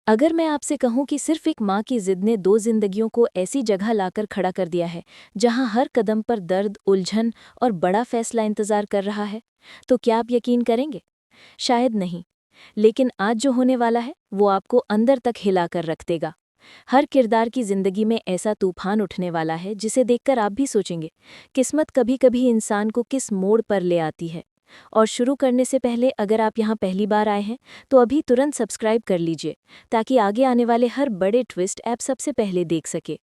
अगर मैं आपसे कहूं कि सिर्फ एक माँ की जिद ने दो जिंदगियों को ऐसी जगह लाकर खड़ा कर दिया है जहां हर कदम पर दर्द, उलझन और बड़ा फैसला इंतजार कर रहा है, तो क्या आप यकीन करेंगे? शायद नहीं। लेकिन आज जो होने वाला है वो आपको अंदर तक हिला कर रख देगा। हर किरदार की जिंदगी में ऐसा तूफान उठने वाला है जिसे देखकर आप भी सोचेंगे, किस्मत कभी कभी इंसान को किस मोड़ पर ले आती है। और शुरू करने से पहले अगर आप यहाँ पहली बार आए हैं तो अभी तुरंत सब्सक्राइब कर लीजिए, ताकि आगे आने वाले हर बड़े ट्विस्ट आप सबसे पहले देख सके।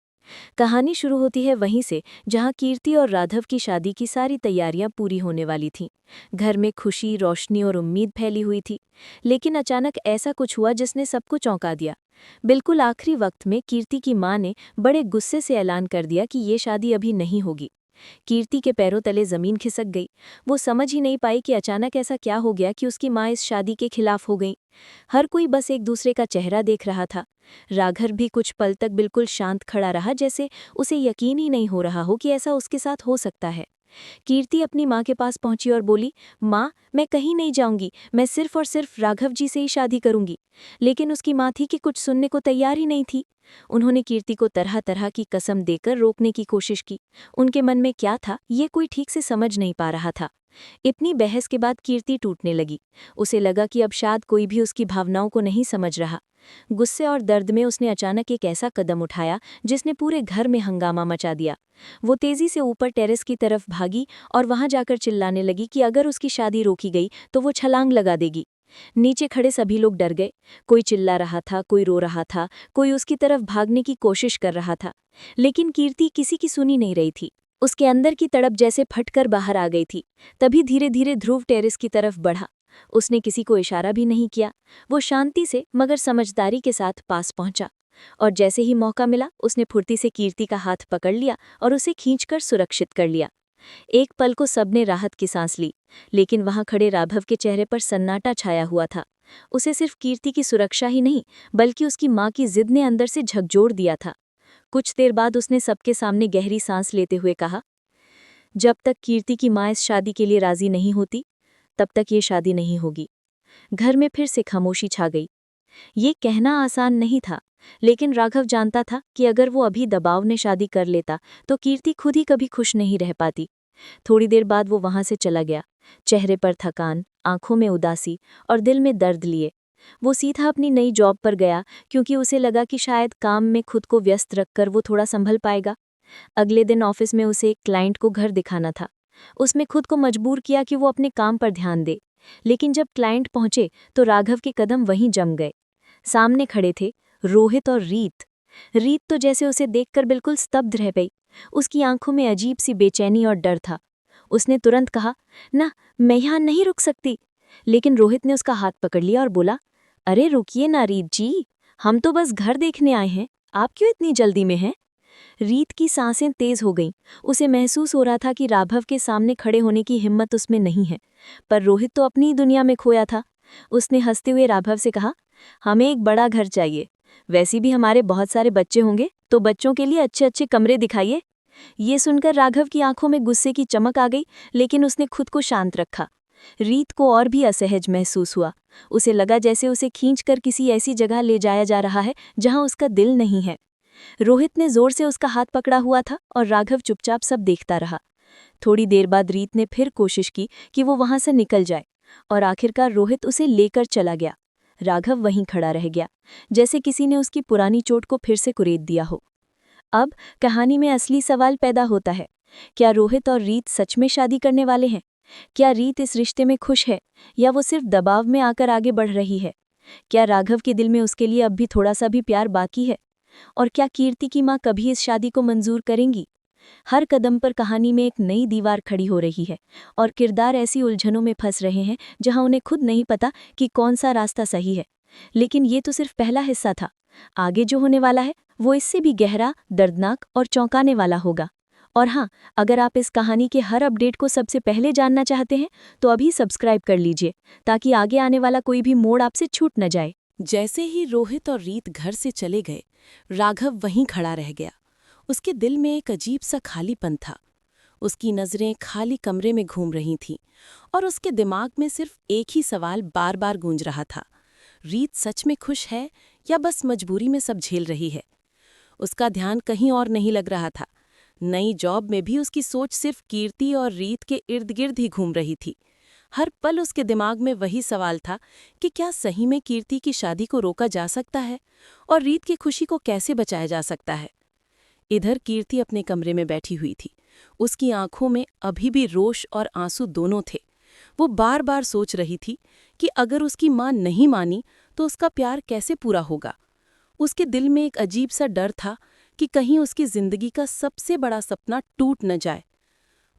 कहानी शुरू होती है वहीं से जहां कीर्ति और राघव की शादी की सारी तैयारियां पूरी होने वाली थीं। घर में खुशी, रोशनी और उम्मीद फैली हुई थी। लेकिन अचानक ऐसा कुछ हुआ जिसने सबको चौंका दिया। बिल्कुल आखिरी वक्त में कीर्ति की मां ने बड़े गुस्से से ऐलान कर दिया कि ये शादी अभी नहीं होगी। कीर्ति के पैरों तले जमीन खिसक गई। वो समझ ही नहीं पाई कि अचानक ऐसा क्या हो गया कि उसकी माँ इस शादी के खिलाफ हो गई। हर कोई बस एक दूसरे का चेहरा देख रहा था। राघव भी कुछ पल तक बिल्कुल शांत खड़ा रहा, जैसे उसे यकीन ही नहीं हो रहा हो कि ऐसा उसके साथ हो सकता है। कीर्ति अपनी माँ के पास पहुंची और बोली, माँ, मैं कहीं नहीं जाऊंगी, मैं सिर्फ और सिर्फ राघव जी से ही शादी करूंगी। लेकिन उसकी माँ थी कि कुछ सुनने को तैयार ही नहीं थी। उन्होंने कीर्ति को तरह तरह की कसम देकर रोकने की कोशिश की। उनके मन में क्या था ये कोई ठीक से समझ नहीं पा रहा था। इतनी बहस के बाद कीर्ति टूटने लगी। उसे लगा कि अब शायद कोई भी उसकी भावनाओं को नहीं समझ रहा। गुस्से और दर्द में उसने अचानक एक ऐसा कदम उठाया जिसने पूरे घर में हंगामा मचा दिया। वो तेजी से ऊपर टेरेस की तरफ भागी और वहां जाकर चिल्लाने लगी कि अगर उसकी शादी रोकी गई तो वो छलांग लगा देगी। नीचे खड़े सभी लोग डर गए। कोई चिल्ला रहा था, कोई रो रहा था, कोई उसकी तरफ भागने की कोशिश कर रहा था। लेकिन कीर्ति किसी की सुनी नहीं रही थी। उसके अंदर की तड़प जैसे फटकर बाहर आ गई थी। तभी धीरे धीरे ध्रुव टेरेस की तरफ बढ़ा। उसने किसी को इशारा भी नहीं किया। वो शांति से मगर समझदारी के साथ पास पहुंचा। और जैसे ही मौका मिला उसने फुर्ती से कीर्ति का हाथ पकड़ लिया और उसे खींचकर सुरक्षित कर लिया। एक पल को सबने राहत की सांस ली। लेकिन वहां खड़े राघव के चेहरे पर सन्नाटा छाया हुआ था। उसे सिर्फ कीर्ति की सुरक्षा ही नहीं, बल्कि उसकी माँ की जिद ने अंदर से झकझोर दिया था। कुछ देर बाद उसने सबके सामने गहरी सांस लेते हुए कहा, जब तक कीर्ति की माँ इस शादी के लिए राजी नहीं होती, तब तक ये शादी नहीं होगी। घर में फिर से खामोशी छा गई। ये कहना आसान नहीं था, लेकिन राघव जानता था कि अगर वो अभी दबाव ने शादी कर लेता तो कीर्ति खुद ही कभी खुश नहीं रह पाती। थोड़ी देर बाद वो वहां से चला गया, चेहरे पर थकान, आंखों में उदासी और दिल में दर्द लिए। वो सीधा अपनी नई जॉब पर गया, क्योंकि उसे लगा कि शायद काम में खुद को व्यस्त रखकर वो थोड़ा संभल पाएगा। अगले दिन ऑफिस में उसे एक क्लाइंट को घर दिखाना था। उसमें खुद को मजबूर किया कि वो अपने काम पर ध्यान दे। लेकिन जब क्लाइंट पहुंचे तो राघव के कदम वहीं जम गए। सामने खड़े थे रोहित और रीत। रीत तो जैसे उसे देखकर बिल्कुल स्तब्ध रह गई। उसकी आंखों में अजीब सी बेचैनी और डर था। उसने तुरंत कहा, ना, मैं यहाँ नहीं रुक सकती। लेकिन रोहित ने उसका हाथ पकड़ लिया और बोला, अरे रुकिए ना रीत जी, हम तो बस घर देखने आए हैं, आप क्यों इतनी जल्दी में हैं? रीत की सांसें तेज हो गईं। उसे महसूस हो रहा था कि राघव के सामने खड़े होने की हिम्मत उसमें नहीं है। पर रोहित तो अपनी ही दुनिया में खोया था। उसने हंसते हुए राघव से कहा, हमें एक बड़ा घर चाहिए। वैसे भी हमारे बहुत सारे बच्चे होंगे, तो बच्चों के लिए अच्छे अच्छे कमरे दिखाइए। ये सुनकर राघव की आंखों में गुस्से की चमक आ गई, लेकिन उसने खुद को शांत रखा। रीत को और भी असहज महसूस हुआ। उसे लगा जैसे उसे खींचकर किसी ऐसी जगह ले जाया जा रहा है जहां उसका दिल नहीं है। रोहित ने जोर से उसका हाथ पकड़ा हुआ था और राघव चुपचाप सब देखता रहा। थोड़ी देर बाद रीत ने फिर कोशिश की कि वो वहां से निकल जाए, और आखिरकार रोहित उसे लेकर चला गया। राघव वहीं खड़ा रह गया, जैसे किसी ने उसकी पुरानी चोट को फिर से कुरेद दिया हो। अब कहानी में असली सवाल पैदा होता है, क्या रोहित और रीत सच में शादी करने वाले हैं? क्या रीत इस रिश्ते में खुश है, या वो सिर्फ दबाव में आकर आगे बढ़ रही है? क्या राघव के दिल में उसके लिए अब भी थोड़ा सा भी प्यार बाकी है? और क्या कीर्ति की माँ कभी इस शादी को मंजूर करेंगी? हर कदम पर कहानी में एक नई दीवार खड़ी हो रही है, और किरदार ऐसी उलझनों में फंस रहे हैं जहां उन्हें खुद नहीं पता कि कौन सा रास्ता सही है। लेकिन ये तो सिर्फ पहला हिस्सा था। आगे जो होने वाला है वो इससे भी गहरा, दर्दनाक और चौंकाने वाला होगा। और हाँ, अगर आप इस कहानी के हर अपडेट को सबसे पहले जानना चाहते हैं तो अभी सब्सक्राइब कर लीजिए, ताकि आगे आने वाला कोई भी मोड़ आपसे छूट न जाए। जैसे ही रोहित और रीत घर से चले गए, राघव वहीं खड़ा रह गया। उसके दिल में एक अजीब सा खालीपन था। उसकी नजरें खाली कमरे में घूम रही थीं और उसके दिमाग में सिर्फ एक ही सवाल बार बार गूंज रहा था, रीत सच में खुश है या बस मजबूरी में सब झेल रही है। उसका ध्यान कहीं और नहीं लग रहा था। नई जॉब में भी उसकी सोच सिर्फ कीर्ति और रीत के इर्द गिर्द ही घूम रही थी। हर पल उसके दिमाग में वही सवाल था कि क्या सही में कीर्ति की शादी को रोका जा सकता है और रीत की खुशी को कैसे बचाया जा सकता है। इधर कीर्ति अपने कमरे में बैठी हुई थी। उसकी आंखों में अभी भी रोष और आंसू दोनों थे। वो बार बार सोच रही थी कि अगर उसकी मां नहीं मानी तो उसका प्यार कैसे पूरा होगा। उसके दिल में एक अजीब सा डर था कि कहीं उसकी जिंदगी का सबसे बड़ा सपना टूट न जाए।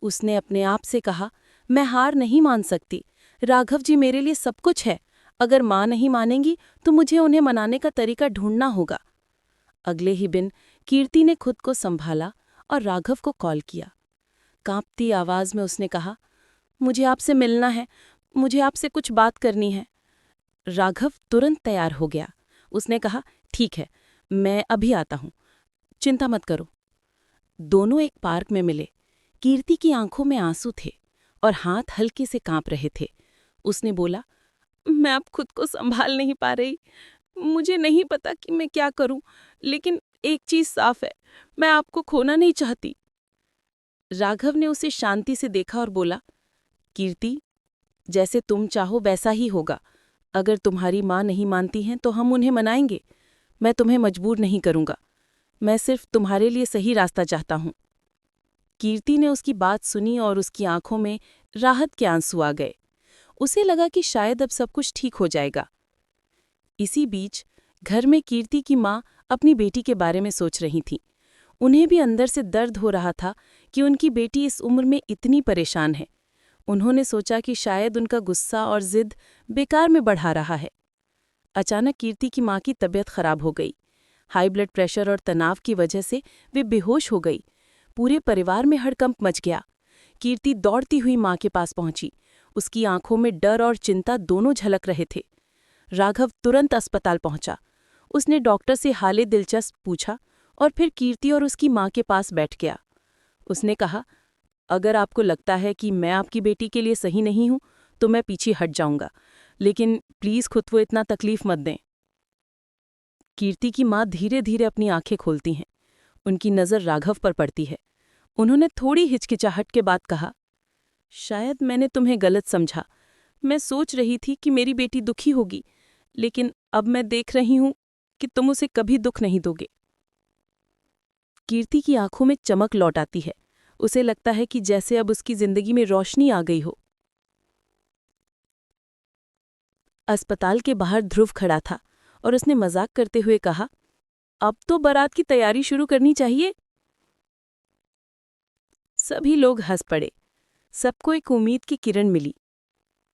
उसने अपने आप से कहा, मैं हार नहीं मान सकती। राघव जी मेरे लिए सब कुछ है। अगर मां नहीं मानेंगी तो मुझे उन्हें मनाने का तरीका ढूंढना होगा। अगले ही दिन कीर्ति ने खुद को संभाला और राघव को कॉल किया। कांपती आवाज में उसने कहा, मुझे आपसे मिलना है, मुझे आपसे कुछ बात करनी है। राघव तुरंत तैयार हो गया। उसने कहा, ठीक है, मैं अभी आता हूं, चिंता मत करो। दोनों एक पार्क में मिले। कीर्ति की आंखों में आंसू थे और हाथ हल्के से कांप रहे थे। उसने बोला, मैं अब खुद को संभाल नहीं पा रही। मुझे नहीं पता कि मैं क्या करूं, लेकिन एक चीज साफ है, मैं आपको खोना नहीं चाहती। राघव ने उसे शांति से देखा और बोला, कीर्ति, जैसे तुम चाहो वैसा ही होगा। अगर तुम्हारी मां नहीं मानती हैं तो हम उन्हें मनाएंगे। मैं तुम्हें मजबूर नहीं करूंगा। मैं सिर्फ तुम्हारे लिए सही रास्ता चाहता हूं। कीर्ति ने उसकी बात सुनी और उसकी आंखों में राहत के आंसू आ गए। उसे लगा कि शायद अब सब कुछ ठीक हो जाएगा। इसी बीच घर में कीर्ति की मां अपनी बेटी के बारे में सोच रही थी। उन्हें भी अंदर से दर्द हो रहा था कि उनकी बेटी इस उम्र में इतनी परेशान है। उन्होंने सोचा कि शायद उनका गुस्सा और जिद बेकार में बढ़ा रहा है। अचानक कीर्ति की मां की तबीयत खराब हो गई। हाई ब्लड प्रेशर और तनाव की वजह से वे बेहोश हो गई। पूरे परिवार में हड़कंप मच गया। कीर्ति दौड़ती हुई मां के पास पहुंची। उसकी आंखों में डर और चिंता दोनों झलक रहे थे। राघव तुरंत अस्पताल पहुंचा। उसने डॉक्टर से हाले दिलचस्प पूछा और फिर कीर्ति और उसकी मां के पास बैठ गया। उसने कहा, अगर आपको लगता है कि मैं आपकी बेटी के लिए सही नहीं हूं तो मैं पीछे हट जाऊंगा, लेकिन प्लीज खुद को इतना तकलीफ मत दें। कीर्ति की मां धीरे धीरे अपनी आंखें खोलती हैं। उनकी नज़र राघव पर पड़ती है। उन्होंने थोड़ी हिचकिचाहट के बाद कहा, शायद मैंने तुम्हें गलत समझा। मैं सोच रही थी कि मेरी बेटी दुखी होगी, लेकिन अब मैं देख रही हूं कि तुम उसे कभी दुख नहीं दोगे। कीर्ति की आंखों में चमक लौट आती है। उसे लगता है कि जैसे अब उसकी जिंदगी में रोशनी आ गई हो। अस्पताल के बाहर ध्रुव खड़ा था और उसने मजाक करते हुए कहा, अब तो बारात की तैयारी शुरू करनी चाहिए। सभी लोग हंस पड़े। सबको एक उम्मीद की किरण मिली।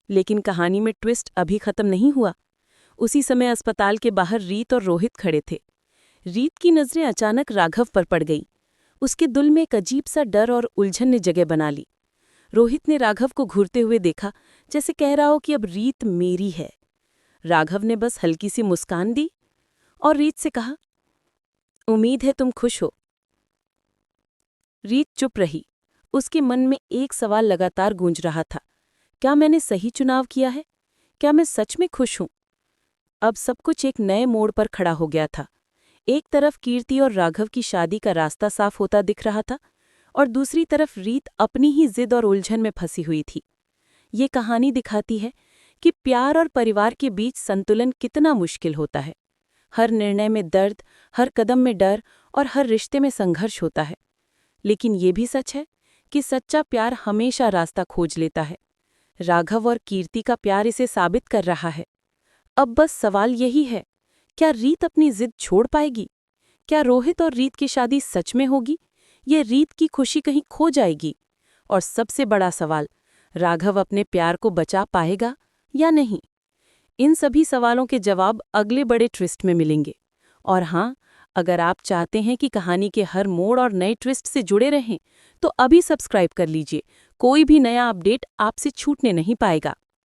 लेकिन कहानी में ट्विस्ट अभी खत्म नहीं हुआ। उसी समय अस्पताल के बाहर रीत और रोहित खड़े थे। रीत की नजरें अचानक राघव पर पड़ गई। उसके दिल में एक अजीब सा डर और उलझन ने जगह बना ली। रोहित ने राघव को घूरते हुए देखा, जैसे कह रहा हो कि अब रीत मेरी है। राघव ने बस हल्की सी मुस्कान दी और रीत से कहा, उम्मीद है तुम खुश हो। रीत चुप रही। उसके मन में एक सवाल लगातार गूंज रहा था, क्या मैंने सही चुनाव किया है? क्या मैं सच में खुश हूं? अब सब कुछ एक नए मोड़ पर खड़ा हो गया था। एक तरफ कीर्ति और राघव की शादी का रास्ता साफ होता दिख रहा था और दूसरी तरफ रीत अपनी ही जिद और उलझन में फंसी हुई थी। ये कहानी दिखाती है कि प्यार और परिवार के बीच संतुलन कितना मुश्किल होता है। हर निर्णय में दर्द, हर कदम में डर और हर रिश्ते में संघर्ष होता है। लेकिन ये भी सच है कि सच्चा प्यार हमेशा रास्ता खोज लेता है। राघव और कीर्ति का प्यार इसे साबित कर रहा है। अब बस सवाल यही है, क्या रीत अपनी जिद छोड़ पाएगी? क्या रोहित और रीत की शादी सच में होगी? ये रीत की खुशी कहीं खो जाएगी? और सबसे बड़ा सवाल, राघव अपने प्यार को बचा पाएगा या नहीं? इन सभी सवालों के जवाब अगले बड़े ट्विस्ट में मिलेंगे। और हाँ, अगर आप चाहते हैं कि कहानी के हर मोड़ और नए ट्विस्ट से जुड़े रहें, तो अभी सब्सक्राइब कर लीजिए। कोई भी नया अपडेट आपसे छूटने नहीं पाएगा।